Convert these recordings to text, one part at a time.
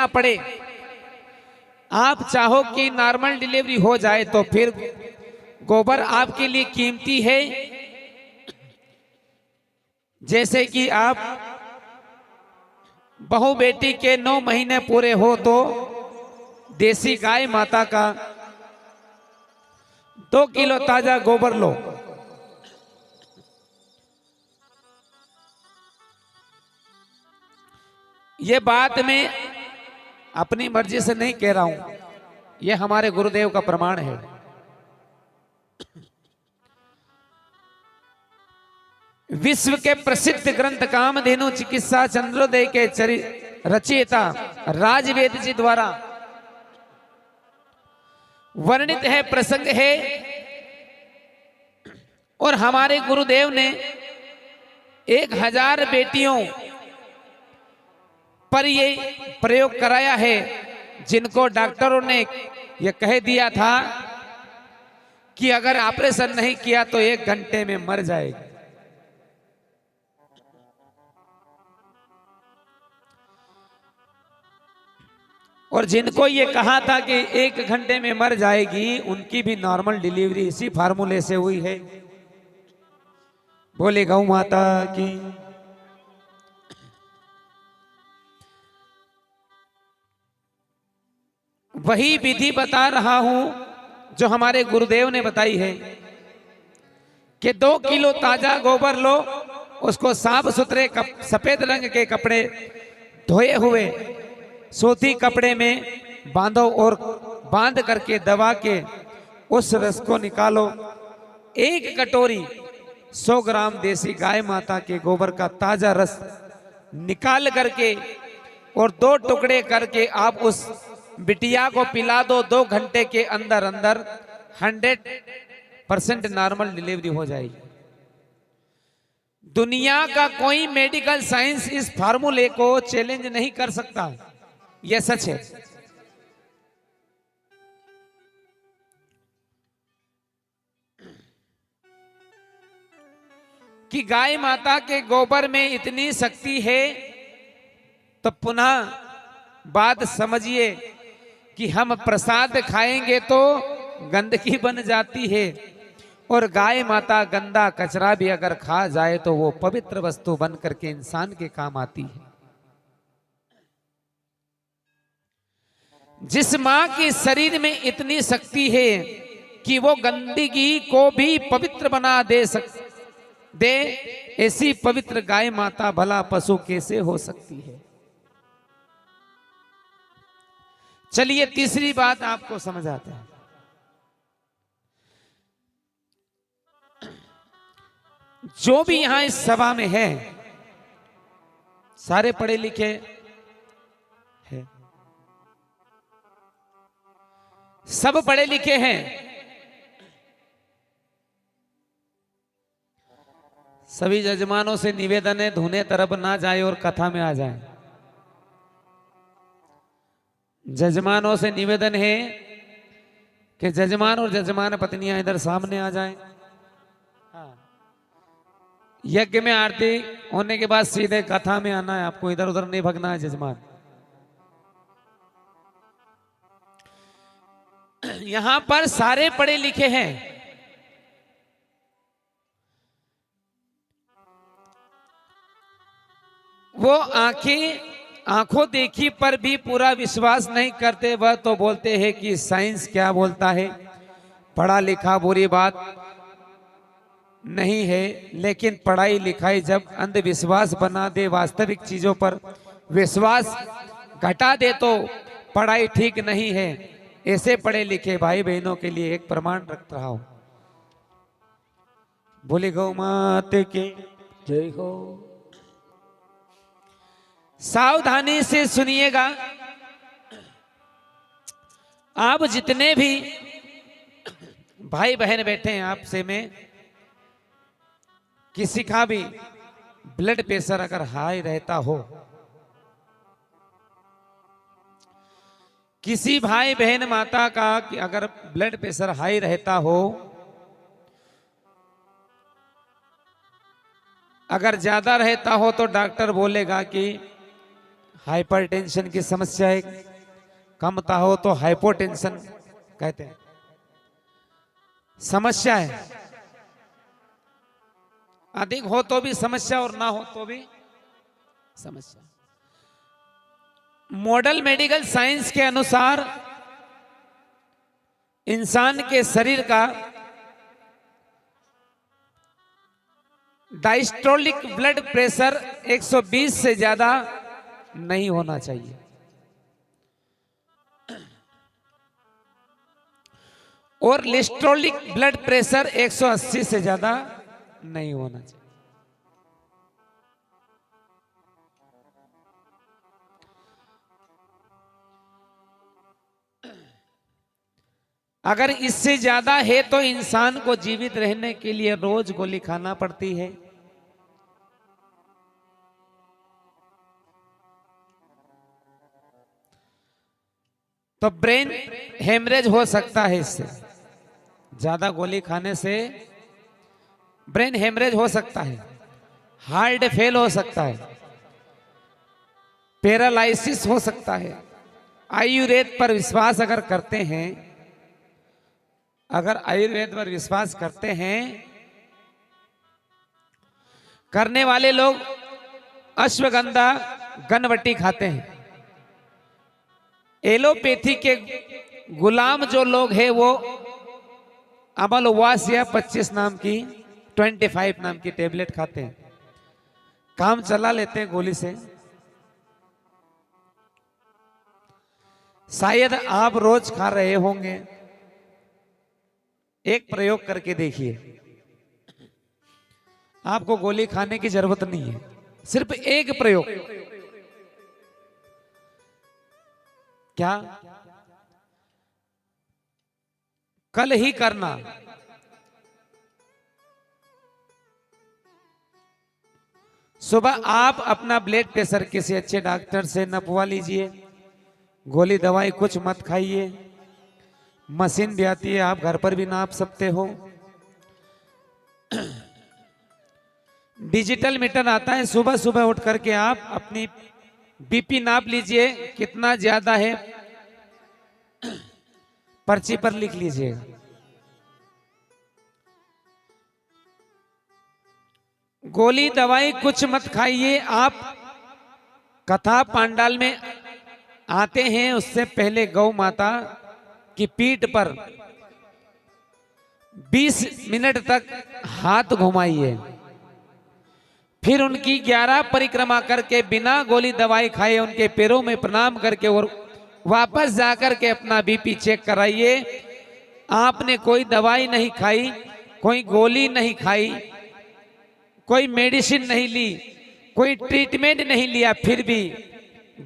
पड़े, आप चाहो कि नॉर्मल डिलीवरी हो जाए तो फिर गोबर आपके लिए कीमती है। जैसे कि आप बहू बेटी के 9 महीने पूरे हो तो देसी गाय माता का 2 किलो ताजा गोबर लो। ये बात मैं अपनी मर्जी से नहीं कह रहा हूं, ये हमारे गुरुदेव का प्रमाण है। विश्व के प्रसिद्ध ग्रंथ कामधेनु चिकित्सा चंद्रोदय के रचयिता राजवेद जी द्वारा वर्णित है, प्रसंग है। और हमारे गुरुदेव ने 1000 बेटियों पर ये प्रयोग कराया है, जिनको डॉक्टरों ने यह कह दिया था कि अगर ऑपरेशन नहीं किया तो 1 घंटे में मर जाएगी। और जिनको ये कहा था कि 1 घंटे में मर जाएगी, उनकी भी नॉर्मल डिलीवरी इसी फार्मूले से हुई है। बोले गौ माता की। वही विधि बता रहा हूं जो हमारे गुरुदेव ने बताई है कि 2 किलो ताजा गोबर लो, उसको साफ सुथरे सफेद रंग के कपड़े धोए हुए सूती कपड़े में बांधो और बांध करके दबा के उस रस को निकालो। 1 कटोरी 100 ग्राम देसी गाय माता के गोबर का ताजा रस निकाल करके और 2 टुकड़े करके आप उस बिटिया को पिला दो। 2 घंटे के अंदर अंदर 100% नॉर्मल डिलीवरी हो जाएगी। दुनिया का कोई मेडिकल साइंस इस फार्मूले को चैलेंज नहीं कर सकता, यह सच है। कि गाय माता के गोबर में इतनी शक्ति है, तो पुनः बात समझिए कि हम प्रसाद खाएंगे तो गंदगी बन जाती है, और गाय माता गंदा कचरा भी अगर खा जाए तो वो पवित्र वस्तु बन करके इंसान के काम आती है। जिस मां के शरीर में इतनी शक्ति है कि वो गंदगी को भी पवित्र बना दे, ऐसी पवित्र गाय माता भला पशु कैसे हो सकती है। चलिए तीसरी बात आपको समझ आते हैं। जो भी यहां इस सभा में है सारे पढ़े लिखे हैं, सब पढ़े लिखे हैं। सभी जजमानों से निवेदन है, धुने तरफ ना जाए और कथा में आ जाए। जजमानों से निवेदन है कि जजमान और जजमान पत्नियां इधर सामने आ जाएं। यज्ञ में आरती होने के बाद सीधे कथा में आना है, आपको इधर उधर नहीं भगना है जजमान। यहां पर सारे पढ़े लिखे हैं। वो आंखों देखी पर भी पूरा विश्वास नहीं करते, वह तो बोलते हैं कि साइंस क्या बोलता है। पढ़ा लिखा बुरी बात नहीं है, लेकिन पढ़ाई लिखाई जब अंधविश्वास बना दे, वास्तविक चीजों पर विश्वास घटा दे तो पढ़ाई ठीक नहीं है। ऐसे पढ़े लिखे भाई बहनों के लिए एक प्रमाण रख रहा हूं। बोले गौ माता की जय हो। सावधानी से सुनिएगा। आप जितने भी भाई बहन बैठे हैं, आपसे मैं किसी का भी ब्लड प्रेशर अगर हाई रहता हो, किसी भाई बहन माता का अगर ब्लड प्रेशर हाई रहता हो, अगर ज्यादा रहता हो तो डॉक्टर बोलेगा कि हाइपरटेंशन की समस्या है, कमता हो तो हाइपोटेंशन कहते हैं, समस्या है। अधिक हो तो भी समस्या और ना हो तो भी समस्या। मॉडल मेडिकल साइंस के अनुसार इंसान के शरीर का डायस्टोलिक ब्लड प्रेशर 120 से ज्यादा नहीं होना चाहिए, और लिस्टोलिक ब्लड प्रेशर 180 से ज्यादा नहीं होना चाहिए। अगर इससे ज्यादा है तो इंसान को जीवित रहने के लिए रोज गोली खाना पड़ती है। तो ब्रेन हेमरेज हो सकता है, इससे ज्यादा गोली खाने से ब्रेन हेमरेज हो सकता है, हार्ट फेल हो सकता है, पैरालाइसिस हो सकता है। आयुर्वेद पर विश्वास अगर करते हैं, अगर आयुर्वेद पर विश्वास करते हैं, करने वाले लोग अश्वगंधा गनवटी खाते हैं। एलोपैथी के गुलाम जो लोग हैं वो अमलवास या 25 नाम की 25 नाम की टेबलेट खाते हैं, काम चला लेते हैं गोली से। शायद आप रोज खा रहे होंगे, एक प्रयोग करके देखिए, आपको गोली खाने की जरूरत नहीं है, सिर्फ एक प्रयोग। क्या? कल ही करना। सुबह आप अपना ब्लड प्रेशर किसी अच्छे डॉक्टर से नपवा लीजिए, गोली दवाई कुछ मत खाइए। मशीन भी आती है, आप घर पर भी नाप सकते हो। डिजिटल मीटर आता है, सुबह सुबह उठ करके आप अपनी बीपी नाप लीजिए, कितना ज्यादा है पर्ची पर लिख लीजिएगा। गोली दवाई कुछ मत खाइए। आप कथा पांडाल में आते हैं, उससे पहले गौ माता की पीठ पर 20 मिनट तक हाथ घुमाइए, फिर उनकी 11 परिक्रमा करके बिना गोली दवाई खाए उनके पैरों में प्रणाम करके और वापस जाकर के अपना बीपी चेक कराइए। आपने कोई दवाई नहीं खाई, कोई गोली नहीं खाई, कोई मेडिसिन नहीं ली, कोई ट्रीटमेंट नहीं लिया, फिर भी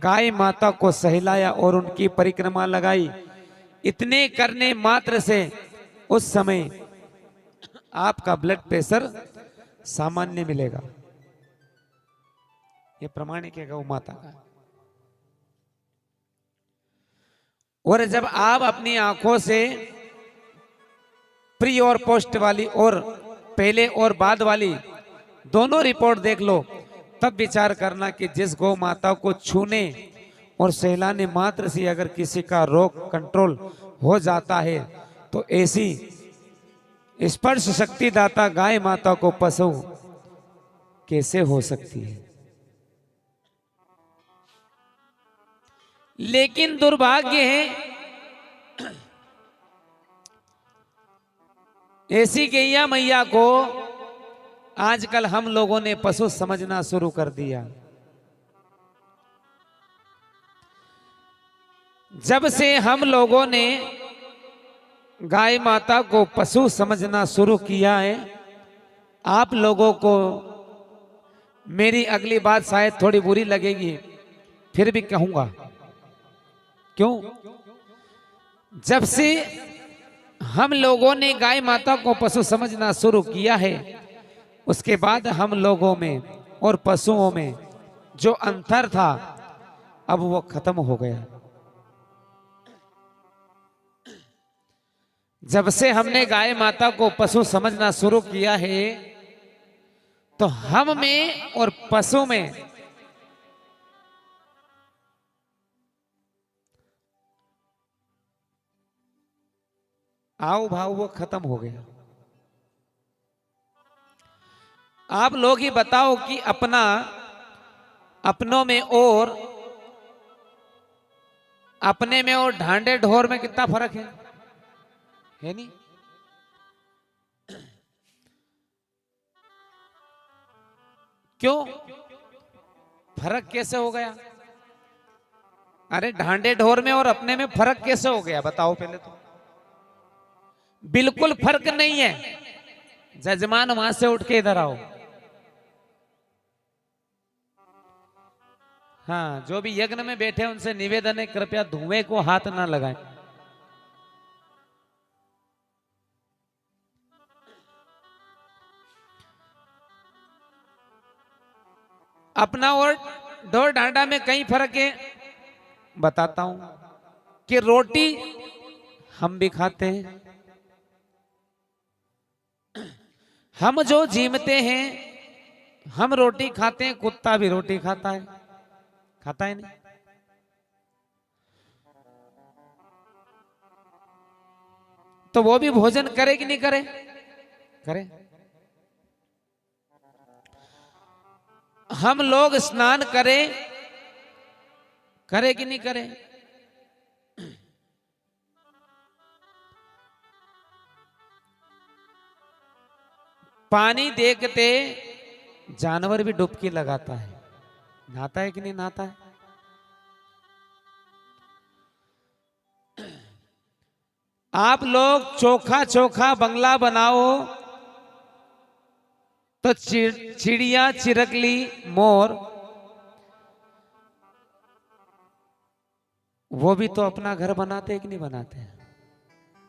गाय माता को सहलाया और उनकी परिक्रमा लगाई। इतने करने मात्र से उस समय आपका ब्लड प्रेशर सामान्य मिलेगा। ये प्रमाणिक है गौ माता का। और जब आप अपनी आंखों से प्री और पोस्ट वाली और पहले और बाद वाली दोनों रिपोर्ट देख लो, तब विचार करना कि जिस गौ माता को छूने और सहलाने मात्र से अगर किसी का रोग कंट्रोल हो जाता है, तो ऐसी स्पर्श शक्ति दाता गाय माता को पशु कैसे हो सकती है। लेकिन दुर्भाग्य है, ऐसी गैया मैया को आजकल हम लोगों ने पशु समझना शुरू कर दिया। जब से हम लोगों ने गाय माता को पशु समझना शुरू किया है, आप लोगों को मेरी अगली बात शायद थोड़ी बुरी लगेगी, फिर भी कहूंगा। क्यों? जब से हम लोगों ने गाय माता को पशु समझना शुरू किया है, उसके बाद हम लोगों में और पशुओं में जो अंतर था अब वो खत्म हो गया। जब से हमने गाय माता को पशु समझना शुरू किया है, तो हम में और पशु में आओ भाव वो खत्म हो गया। आप लोग ही बताओ कि अपना अपनों में और अपने में और ढांडे ढोर में कितना फर्क है नहीं? क्यों फर्क कैसे हो गया? अरे ढांडे ढोर में और अपने में फर्क कैसे हो गया बताओ पहले तो। बिल्कुल फर्क नहीं है। जजमान वहां से उठ के इधर आओ। हाँ, जो भी यज्ञ में बैठे उनसे निवेदन है कृपया धुएं को हाथ ना लगाएं। अपना और ढोर ढांडा में कई फर्क है, बताता हूं कि रोटी हम भी खाते हैं, हम जो जीमते हैं हम रोटी खाते हैं, कुत्ता भी रोटी खाता है, खाता है नहीं? तो वो भी भोजन करे कि नहीं करे? करे। हम लोग स्नान करें, करे कि नहीं करे? पानी देखते जानवर भी डुबकी लगाता है, नहाता है कि नहीं नहाता है? आप लोग चोखा चोखा बंगला बनाओ तो चिड़िया चिरकली मोर वो भी तो अपना घर बनाते हैं कि नहीं बनाते हैं?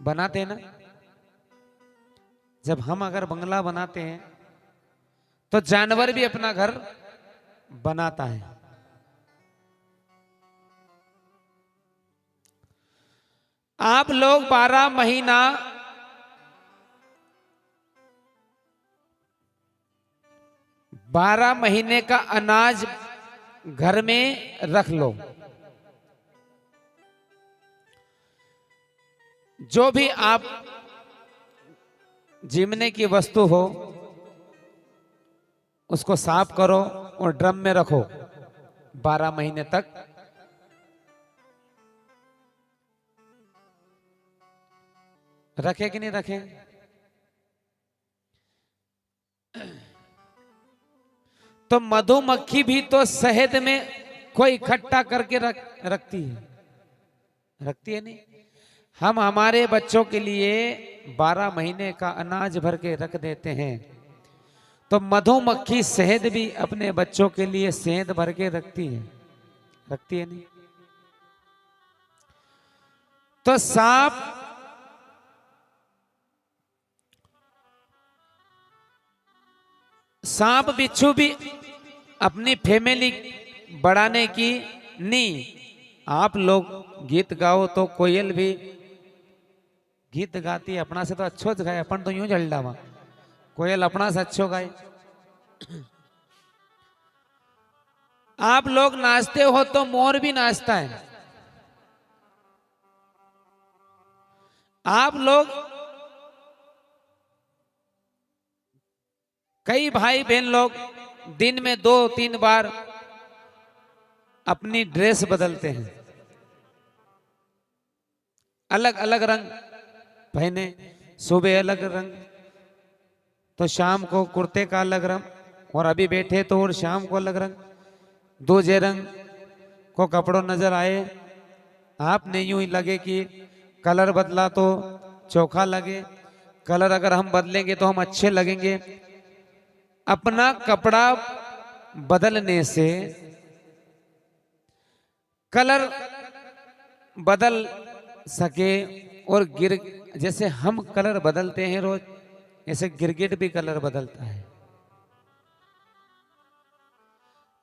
बनाते हैं ना। जब हम अगर बंगला बनाते हैं तो जानवर भी अपना घर बनाता है। आप लोग 12 महीना बारह महीने का अनाज घर में रख लो। जो भी आप जीमने की वस्तु हो उसको साफ करो और ड्रम में रखो 12 महीने तक। रखे कि नहीं रखे? तो मधुमक्खी भी तो शहद में कोई इकट्ठा करके रखती है नहीं? हम हमारे बच्चों के लिए 12 महीने का अनाज भर के रख देते हैं, तो मधुमक्खी शहद भी अपने बच्चों के लिए शहद भर के रखती है नहीं? तो सांप बिच्छू भी अपनी फैमिली बढ़ाने की नहीं। आप लोग गीत गाओ तो कोयल भी गीत गाती है, अपना से तो अच्छो गाए, अपन तो यूं जल डावा, कोयल अपना से अच्छो गाए। आप लोग नाचते हो तो मोर भी नाचता है। आप लोग कई भाई बहन लोग दिन में 2-3 बार अपनी ड्रेस बदलते हैं, अलग अलग रंग पहने। सुबह अलग रंग तो शाम को कुर्ते का अलग रंग, और अभी बैठे तो और शाम को अलग रंग। दूजे रंग को कपड़ों नजर आए, आप नहीं यूं ही लगे कि कलर बदला तो चोखा लगे। कलर अगर हम बदलेंगे तो हम अच्छे लगेंगे। अपना कपड़ा बदलने से कलर बदल सके, और जैसे हम कलर बदलते हैं रोज, ऐसे गिरगिट भी कलर बदलता है।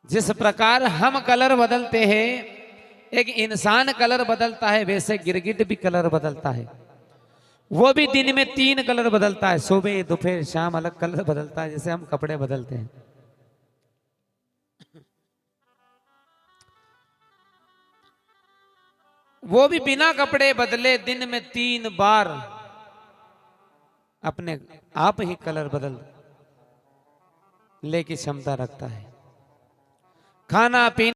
जिस प्रकार हम कलर बदलते हैं, एक इंसान कलर बदलता है, वैसे गिरगिट भी कलर बदलता है। वो भी दिन में 3 कलर बदलता है, सुबह दोपहर शाम अलग कलर बदलता है, जैसे हम कपड़े बदलते हैं। वो भी बिना कपड़े बदले दिन में 3 बार अपने आप ही कलर बदल ले की क्षमता रखता है। खाना पीना